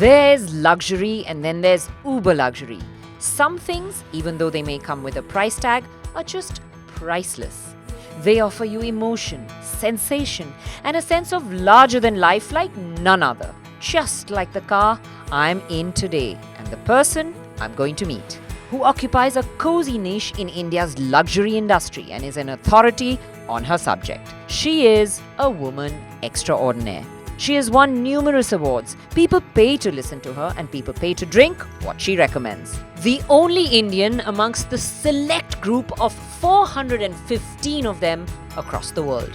There's luxury and then there's uber luxury. Some things, even though they may come with a price tag, are just priceless. They offer you emotion, sensation, and a sense of larger than life like none other. Just like the car I'm in today and the person I'm going to meet, who occupies a cozy niche in India's luxury industry and is an authority on her subject. She is a woman extraordinaire. She has won numerous awards. People pay to listen to her and people pay to drink what she recommends. The only Indian amongst the select group of 415 of them across the world.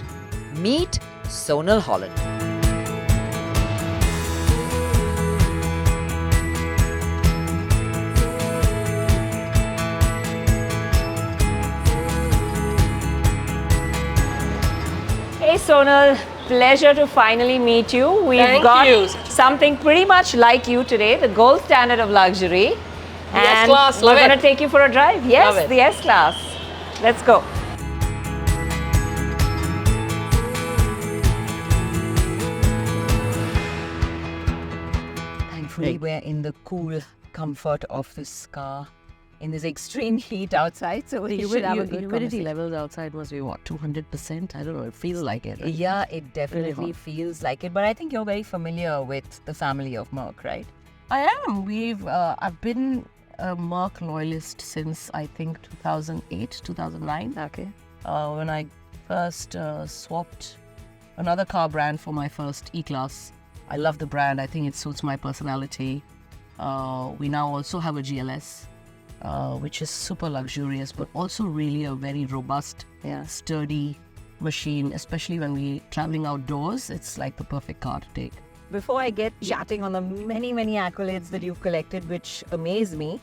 Meet Sonal Holland. Hey Sonal, pleasure to finally meet you. We've got something pretty much like you today, the gold standard of luxury. The S-Class, love it. We're going to take you for a drive. Yes, Love it. the S-Class. Let's go. Thankfully, we're in the cool comfort of this car in this extreme heat outside, so we should have a good humidity conversation. levels outside must be what, 200%? I don't know, it feels like it. Right? Yeah, it definitely Really hot. feels like it. But I think you're very familiar with the family of Merc, right? I am. I've been a Merc loyalist since I think 2008, 2009. Okay. When I first swapped another car brand for my first E-Class. I love the brand. I think it suits my personality. We now also have a GLS. Which is super luxurious, but also really a very robust, sturdy machine, especially when we're traveling outdoors. It's like the perfect car to take. Before I get chatting on the many, many accolades that you've collected, which amaze me,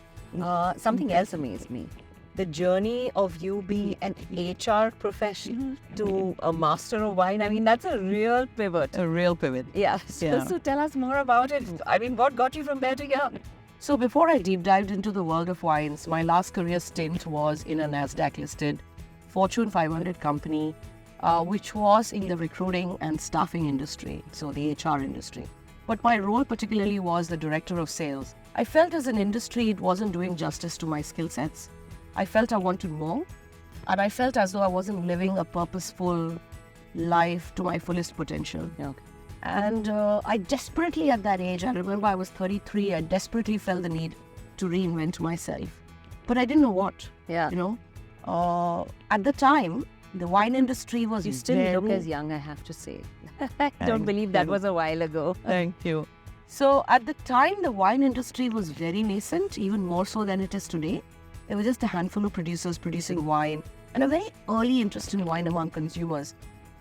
something else amazed me. The journey of you being an HR professional to a master of wine. I mean, that's a real pivot. A real pivot. Yeah. So tell us more about it. I mean, what got you from there to here? So before I deep dived into the world of wines, my last career stint was in a NASDAQ-listed Fortune 500 company, which was in the recruiting and staffing industry, so the HR industry. But my role particularly was the director of sales. I felt as an industry it wasn't doing justice to my skill sets. I felt I wanted more, and I felt as though I wasn't living a purposeful life to my fullest potential. Okay. And I desperately, at that age, I remember I was 33, I desperately felt the need to reinvent myself. But I didn't know what, Yeah. At the time, the wine industry was You still look as young, I have to say. I don't believe that was a while ago. Thank you. So at the time, the wine industry was very nascent, even more so than it is today. There were just a handful of producers producing wine and a very early interest in wine among consumers.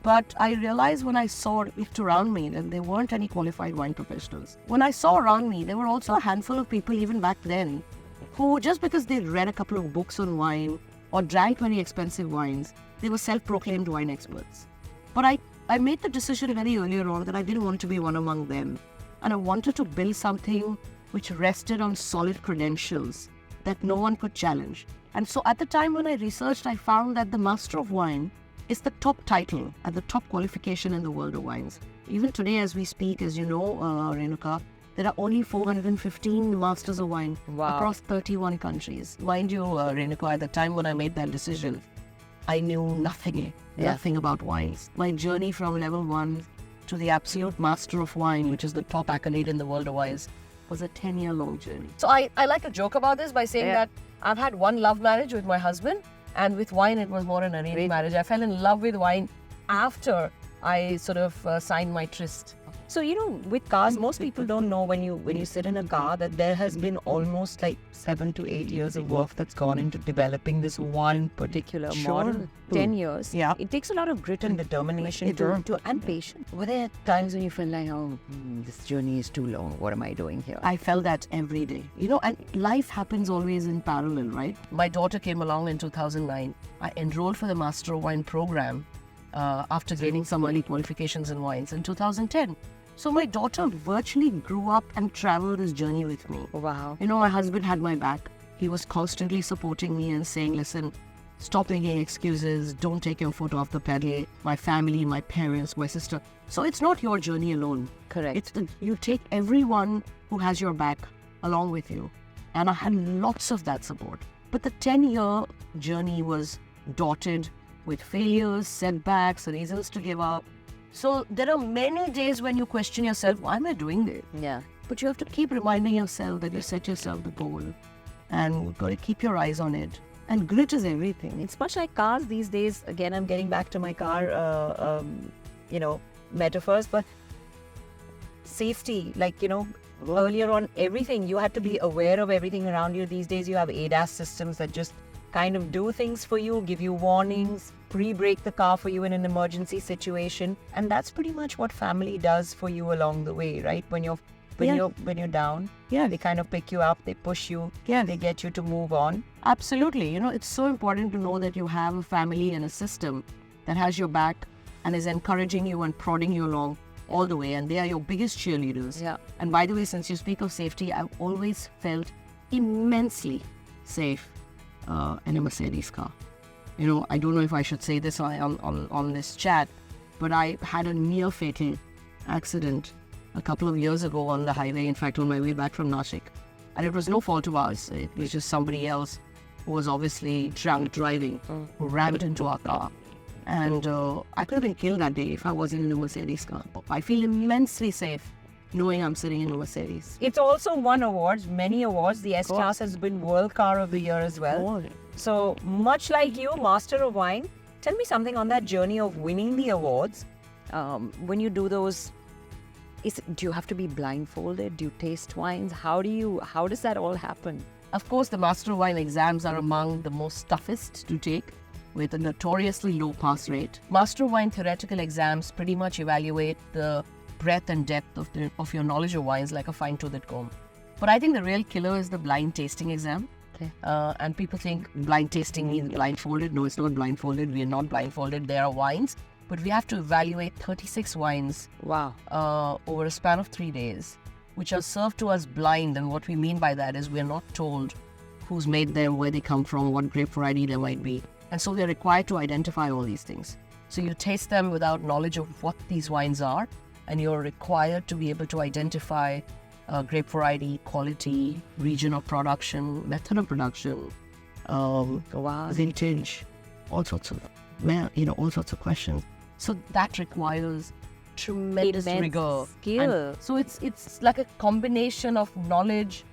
But I realized when I saw it around me that there weren't any qualified wine professionals. When I saw around me, there were also a handful of people even back then who, just because they read a couple of books on wine or drank very expensive wines, they were self-proclaimed wine experts. But I made the decision very earlier on that I didn't want to be one among them. And I wanted to build something which rested on solid credentials that no one could challenge. And so at the time when I researched, I found that the Master of Wine is the top title and the top qualification in the world of wines. Even today as we speak, as you know, Renuka, there are only 415 Masters of Wine across 31 countries. Mind you, Renuka, at the time when I made that decision, I knew nothing about wines. My journey from level 1 to the absolute Master of Wine, which is the top accolade in the world of wines, was a 10-year-long journey. So I like to joke about this by saying that I've had one love marriage with my husband, and with wine it was more an arranged marriage. I fell in love with wine after I sort of signed my tryst. So, with cars, most people don't know when you sit in a car that there has been almost like 7 to 8 years of work that's gone into developing this one particular model. 10 years. Yeah. It takes a lot of grit and determination and patience. Were there times when you felt like, this journey is too long. What am I doing here? I felt that every day. And life happens always in parallel, right? My daughter came along in 2009. I enrolled for the Master of Wine program after gaining some early qualifications in wines in 2010. So my daughter virtually grew up and traveled this journey with me. Wow. My husband had my back. He was constantly supporting me and saying, listen, stop making excuses, don't take your foot off the pedal, my family, my parents, my sister. So it's not your journey alone. Correct. You take everyone who has your back along with you. And I had lots of that support. But the 10-year journey was dotted with failures, setbacks, reasons to give up. So there are many days when you question yourself, why am I doing this? Yeah. But you have to keep reminding yourself that you set yourself the goal and you've got to keep your eyes on it. And grit is everything. It's much like cars these days. Again, I'm getting back to my car, metaphors, but safety, earlier on, everything, you had to be aware of everything around you. These days, you have ADAS systems that just kind of do things for you, give you warnings, pre-brake the car for you in an emergency situation. And that's pretty much what family does for you along the way, right? When you're down, they kind of pick you up, they push you, they get you to move on. Absolutely. It's so important to know that you have a family and a system that has your back and is encouraging you and prodding you along all the way. And they are your biggest cheerleaders. Yeah. And by the way, since you speak of safety, I've always felt immensely safe in a Mercedes car. I don't know if I should say this on this chat, but I had a near fatal accident a couple of years ago on the highway, in fact, on my way back from Nashik. And it was no fault of ours. It was just somebody else who was obviously drunk driving, who rammed into our car. And I could have been killed that day if I wasn't in a Mercedes car. I feel immensely safe knowing I'm sitting in a Mercedes. It's also won awards, many awards. The S-Class has been World Car of the Year as well. So much like you, Master of Wine, tell me something on that journey of winning the awards. When you do those, do you have to be blindfolded? Do you taste wines? How does that all happen? Of course, the Master of Wine exams are among the most toughest to take, with a notoriously low pass rate. Master of Wine theoretical exams pretty much evaluate the breadth and depth of your knowledge of wines like a fine-toothed comb. But I think the real killer is the blind tasting exam. Okay. And people think blind tasting means blindfolded. No, it's not blindfolded. We are not blindfolded. There are wines, but we have to evaluate 36 wines. Wow. Over a span of 3 days, which are served to us blind. And what we mean by that is we're not told who's made them, where they come from, what grape variety they might be. And so we're required to identify all these things. So you taste them without knowledge of what these wines are, and you're required to be able to identify grape variety, quality, region of production, method of production, vintage, all sorts of questions. So that requires tremendous rigor. Skill. And so it's like a combination of knowledge,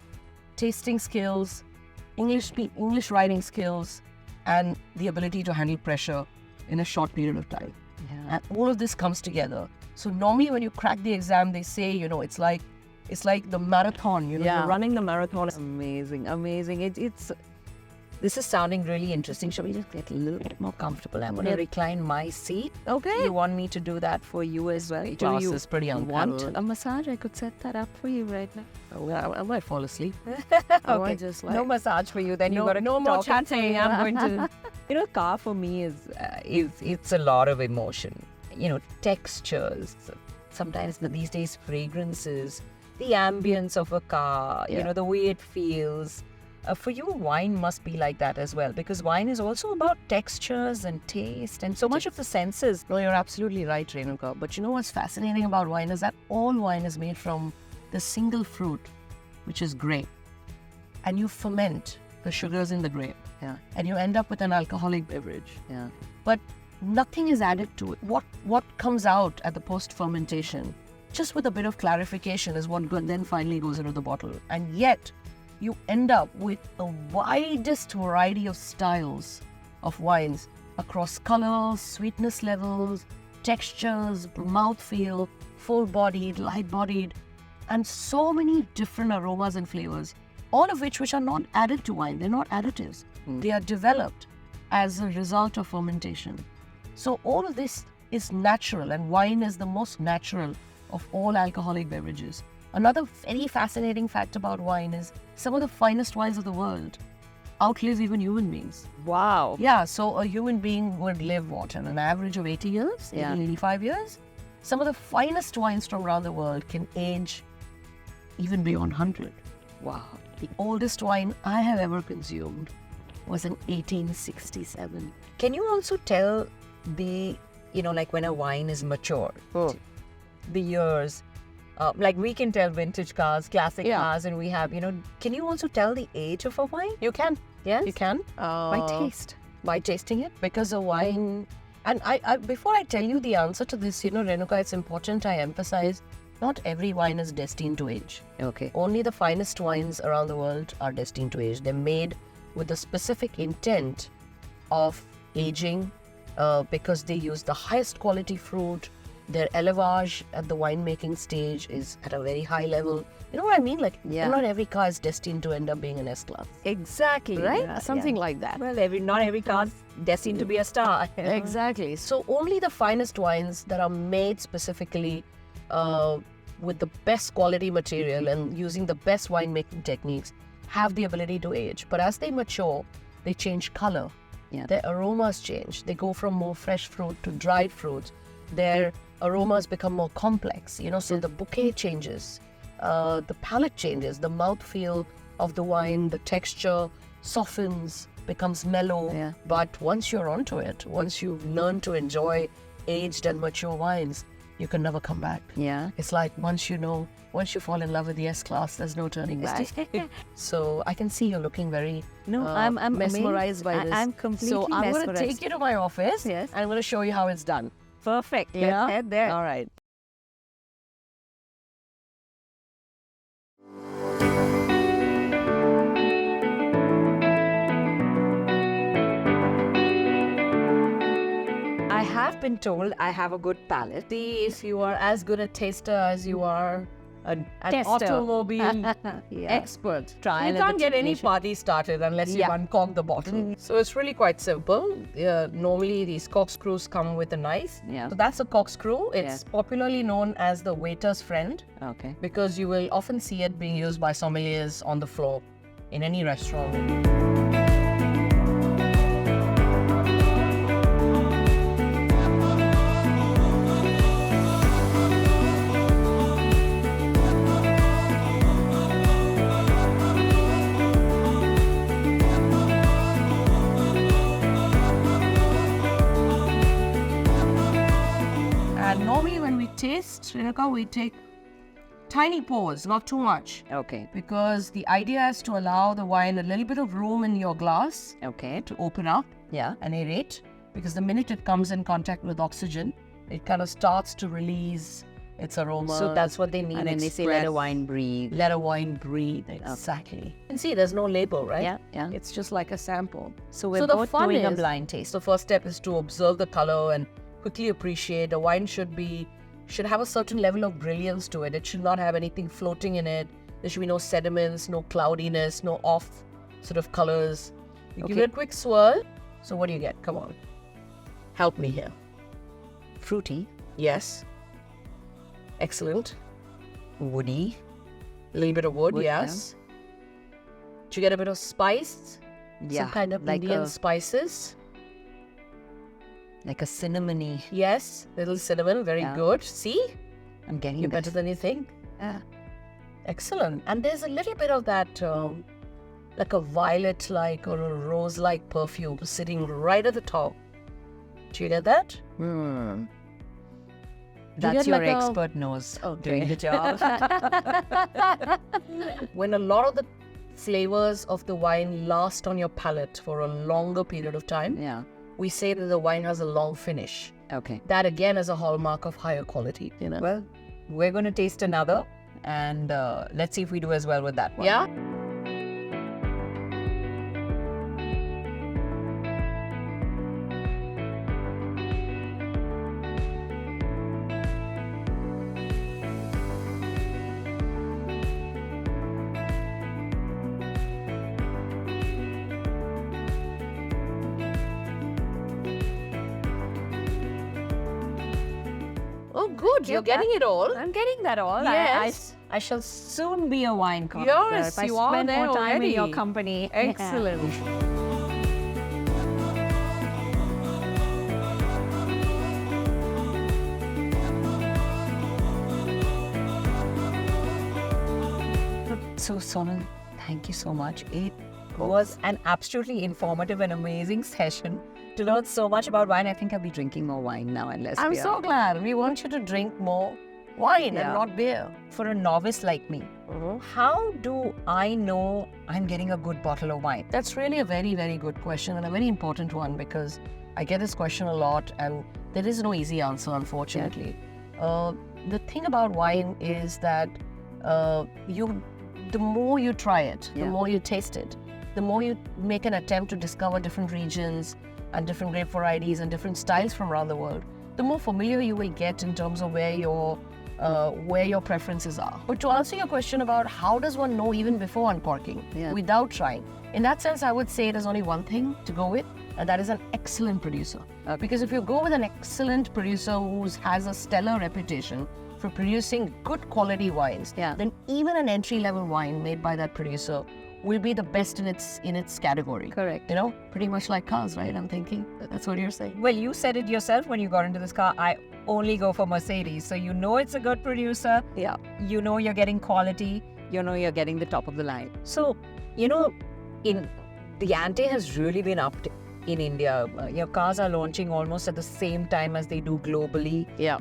tasting skills, English writing skills, and the ability to handle pressure in a short period of time. Yeah. And all of this comes together. So normally when you crack the exam, they say, it's like the marathon, you're running the marathon. Amazing. This is sounding really interesting. Shall we just get a little bit more comfortable? I'm going to recline my seat. Okay. You want me to do that for you as well? Class is pretty want unparalleled. a massage? I could set that up for you right now. Well, I might fall asleep. Okay. No massage for you. Then you got to no more talk. chatting. I'm going to. Car for me is it's a lot of emotion. Textures. Sometimes these days fragrances, the ambience of a car. The way it feels. For you, wine must be like that as well, because wine is also about textures and taste and so much of the senses. No, you're absolutely right, Renuka. But you know what's fascinating about wine is that all wine is made from the single fruit, which is grape. And you ferment the sugars in the grape. Yeah. And you end up with an alcoholic beverage. Yeah. But nothing is added to it. What comes out at the post-fermentation, just with a bit of clarification, is what then finally goes into the bottle. And yet, you end up with the widest variety of styles of wines across colors, sweetness levels, textures, mouthfeel, full-bodied, light-bodied, and so many different aromas and flavors, all of which are not added to wine. They're not additives. They are developed as a result of fermentation. So all of this is natural, and wine is the most natural of all alcoholic beverages. Another very fascinating fact about wine is some of the finest wines of the world outlive even human beings. Wow. Yeah, so a human being would live, an average of 80 years, 85 years? Some of the finest wines from around the world can age even beyond 100. Wow. The oldest wine I have ever consumed was in 1867. Can you also tell the, like when a wine is mature, the years? Like we can tell vintage cars, classic cars, and we have, can you also tell the age of a wine? You can. Yes? You can. By taste. By tasting it. Because a wine... And I before I tell you the answer to this, Renuka, it's important I emphasize, not every wine is destined to age. Okay. Only the finest wines around the world are destined to age. They're made with the specific intent of aging because they use the highest quality fruit. Their élevage at the winemaking stage is at a very high level. You know what I mean? Like, not every car is destined to end up being an S-Class. Exactly. Right? Yeah, Something like that. Well, not every car's destined to be a star. Exactly. So only the finest wines that are made specifically with the best quality material and using the best winemaking techniques have the ability to age. But as they mature, they change color. Yeah. Their aromas change. They go from more fresh fruit to dried fruits. Their aromas become more complex, so the bouquet changes, the palate changes, the mouthfeel of the wine, the texture softens, becomes mellow. Yeah. But once you're onto it, once you've learned to enjoy aged and mature wines, you can never come back. Yeah. It's like once you fall in love with the S-Class, there's no turning back. So I can see you're looking very I'm mesmerized by this. I'm completely So I'm going to mesmerized. take you to my office Yes. and I'm going to show you how it's done. Perfect. Yeah? Let's head there. All right. I have been told I have a good palate. See if you are as good a taster as you are an Tester. automobile Yeah. expert. Trial You and can't get any tribulation. party started unless you Yeah. uncork the bottle. So it's really quite simple. Normally these corkscrews come with a knife. Yeah. So that's a corkscrew. It's popularly known as the waiter's friend Okay. because you will often see it being used by sommeliers on the floor in any restaurant. And normally when we taste, Renuka, we take tiny pours, not too much. Okay. Because the idea is to allow the wine a little bit of room in your glass Okay. to open up Yeah. and aerate. Because the minute it comes in contact with oxygen, it kind of starts to release its aroma. So that's what they mean when they say let a wine breathe. Let a wine breathe. Exactly. And see, there's no label, right? Yeah. Yeah. It's just like a sample. So we're So the both fun doing a is- blind taste. So first step is to observe the color and quickly appreciate. The wine should have a certain level of brilliance to it. It should not have anything floating in it. There should be no sediments, no cloudiness, no off sort of colors. You give Okay. it a quick swirl. So what do you get? Come on. Help me here. Fruity. Yes. Excellent. Woody. A little bit of wood, Wood, yes. Do you get a bit of spice? Yeah. Some kind of like Indian a spices. cinnamony. Yes. Little cinnamon. Very Yeah. good. See? I'm getting You're this. better than you think. Yeah. Excellent. And there's a little bit of that, like a violet-like or a rose-like perfume sitting right at the top. Do you get that? Hmm. You That's get your like a- expert nose Okay. doing the job. When a lot of the flavors of the wine last on your palate for a longer period of time, Yeah. we say that the wine has a long finish. Okay. That again is a hallmark of higher quality. Well, we're going to taste another, and let's see if we do as well with that one. Yeah? Oh, good. You're getting it all. I'm getting that all. Yes. I shall soon be a wine connoisseur Yes, if I you are spend there more time in your already. company. Excellent. So, Sonal, thank you so much. It was an absolutely informative and amazing session to learn so much about wine. I think I'll be drinking more wine now and less I'm beer. so glad. We want you to drink more wine Yeah. and not beer. For a novice like me, how do I know I'm getting a good bottle of wine? That's really a very, very good question and a very important one because I get this question a lot and there is no easy answer, unfortunately. The thing about wine is that the more you try it, the more you taste it, the more you make an attempt to discover different regions and different grape varieties and different styles from around the world, the more familiar you will get in terms of where your preferences are. But to answer your question about how does one know even before uncorking without trying, in that sense, I would say there's only one thing to go with, and that is an excellent producer. Because if you go with an excellent producer who has a stellar reputation for producing good quality wines, then even an entry-level wine made by that producer will be the best in its category. Correct. You know, pretty much like cars, right? I'm thinking that's what you're saying. Well, you said it yourself when you got into this car. I only go for Mercedes. So you know it's a good producer. Yeah. You know you're getting quality. You know you're getting the top of the line. So, the ante has really been upped in India. Your cars are launching almost at the same time as they do globally. Yeah.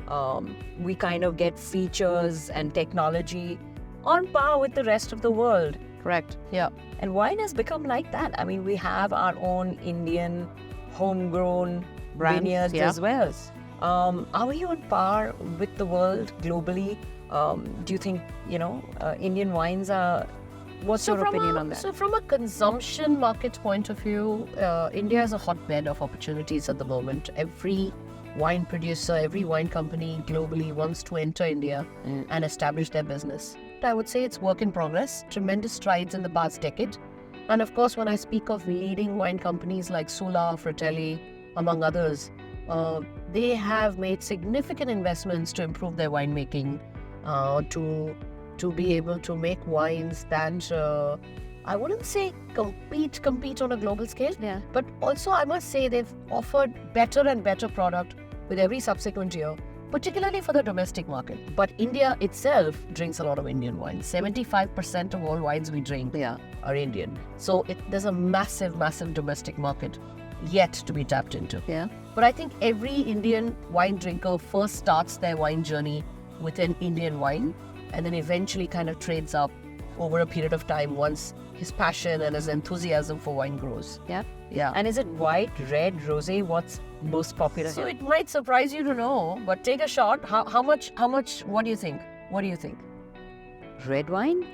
We kind of get features and technology on par with the rest of the world. Correct. Yeah. And wine has become like that. I mean, we have our own Indian homegrown Brands, vineyards as well. Are we on par with the world globally? Do you think, Indian wines are... What's your opinion on that? So from a consumption market point of view, India is a hotbed of opportunities at the moment. Every wine producer, every wine company globally wants to enter India and establish their business. I would say it's work in progress, tremendous strides in the past decade. And of course, when I speak of leading wine companies like Sula, Fratelli, among others, they have made significant investments to improve their winemaking, to be able to make wines that I wouldn't say compete on a global scale, but also I must say they've offered better and better product with every subsequent year, particularly for the domestic market. But India itself drinks a lot of Indian wine. 75% of all wines we drink are Indian. So there's a massive, massive domestic market yet to be tapped into. But I think every Indian wine drinker first starts their wine journey with an Indian wine and then eventually kind of trades up over a period of time once his passion and his enthusiasm for wine grows. Yeah. Yeah. And is it white, red, rosé? What's most popular So here? it might surprise you to know, but take a shot. How much, what do you think? What do you think? Red wine?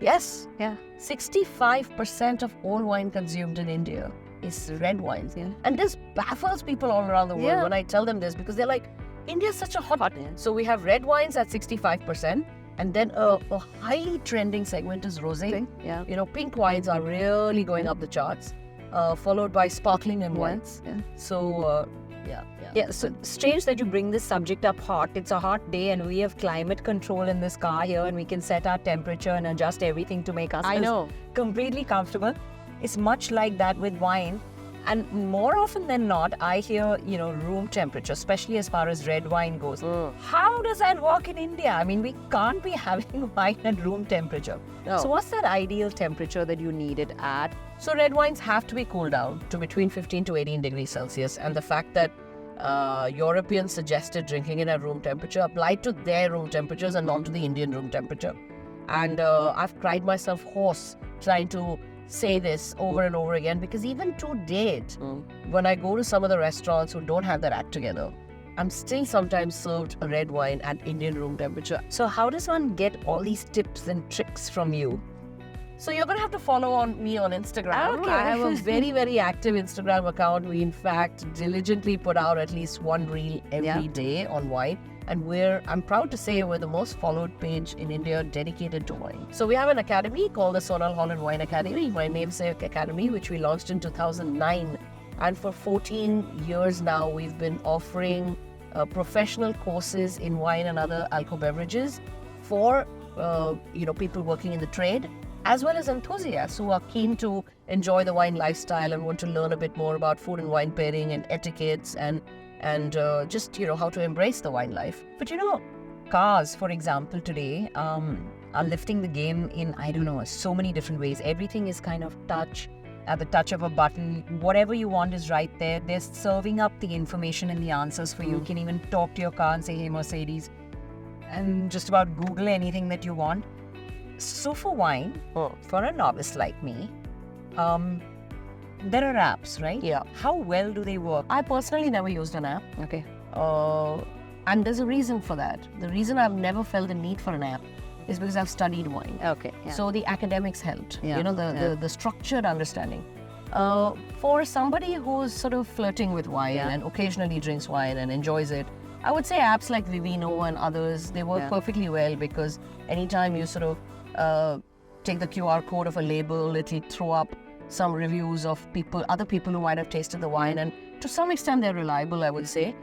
Yes. Yeah. 65% of all wine consumed in India is red wines. Yeah. And this baffles people all around the world when I tell them this, because they're like, India's such a hot. So we have red wines at 65%. And then a highly trending segment is rosé. Yeah. Pink wines are really going up the charts, followed by sparkling and whites. Yeah. So, Yeah, so strange that you bring this subject up hot. It's a hot day and we have climate control in this car here and we can set our temperature and adjust everything to make us completely comfortable. It's much like that with wine. And more often than not, I hear, room temperature, especially as far as red wine goes. How does that work in India? I mean, we can't be having wine at room temperature. No. So what's that ideal temperature that you need it at? So red wines have to be cooled down to between 15 to 18 degrees Celsius. And the fact that Europeans suggested drinking it at room temperature applied to their room temperatures and not to the Indian room temperature. And I've cried myself hoarse trying to say this over and over again, because even to date, when I go to some of the restaurants who don't have that act together, I'm still sometimes served a red wine at Indian room temperature. So how does one get all these tips and tricks from you? So you're going to have to follow me on Instagram. Okay. I have a very, very active Instagram account. We, in fact, diligently put out at least one reel every day on wine. And I'm proud to say, we're the most followed page in India dedicated to wine. So we have an academy called the Sonal Holland Wine Academy, my namesake academy, which we launched in 2009. And for 14 years now, we've been offering professional courses in wine and other alcohol beverages for people working in the trade, as well as enthusiasts who are keen to enjoy the wine lifestyle and want to learn a bit more about food and wine pairing and etiquettes and just how to embrace the wine life. But cars, for example, today are lifting the game in, so many different ways. Everything is kind of touch, at the touch of a button. Whatever you want is right there. They're serving up the information and the answers for you. You can even talk to your car and say, hey, Mercedes, and just about Google anything that you want. So for wine, for a novice like me, there are apps, right? Yeah. How well do they work? I personally never used an app. Okay. And there's a reason for that. The reason I've never felt the need for an app is because I've studied wine. Okay. Yeah. So the academics helped, Yeah, the structured understanding. For somebody who's sort of flirting with wine and occasionally drinks wine and enjoys it, I would say apps like Vivino and others, they work perfectly well, because anytime you sort of take the QR code of a label, it'll throw up some reviews of other people who might have tasted the wine, and to some extent they're reliable, I would say.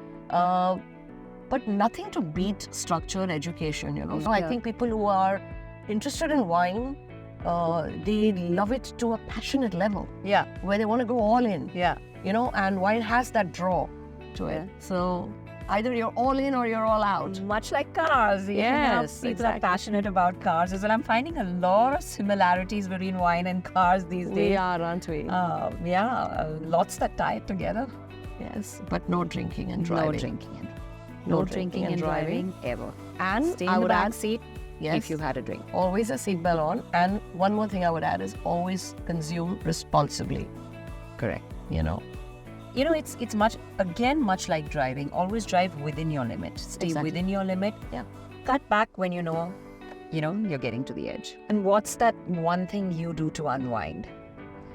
But nothing to beat structured education, So I think people who are interested in wine, they love it to a passionate level. Yeah. Where they want to go all in. Yeah. And wine has that draw to it. So either you're all in or you're all out. Much like cars. Yes, People are passionate about cars as well. I'm finding a lot of similarities between wine and cars these days. We are, aren't we? Lots that tie it together. Yes, but no drinking and driving. No drinking and driving ever. And Stay I in the would back add, seat yes, if you've had a drink. always a seatbelt on. And one more thing I would add is always consume responsibly. Correct. It's much like driving. Always drive within your limit. Stay within your limit. Yeah. Cut back when you know you're getting to the edge. And what's that one thing you do to unwind?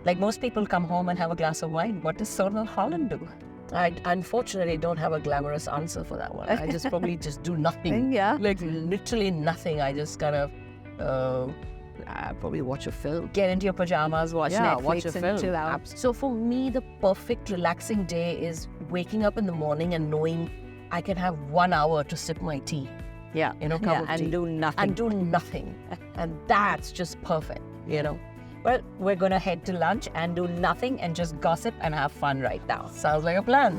Like most people come home and have a glass of wine. What does Sonal Holland do? I unfortunately don't have a glamorous answer for that one. I just probably just do nothing. Yeah. Like literally nothing. I just kind of probably watch a film. Get into your pajamas, watch Netflix, watch a and film. chill out. So for me, the perfect relaxing day is waking up in the morning and knowing I can have 1 hour to sip my tea. Yeah. Cup of tea. And do nothing. And do nothing. And that's just perfect, Well, we're going to head to lunch and do nothing and just gossip and have fun right now. Sounds like a plan.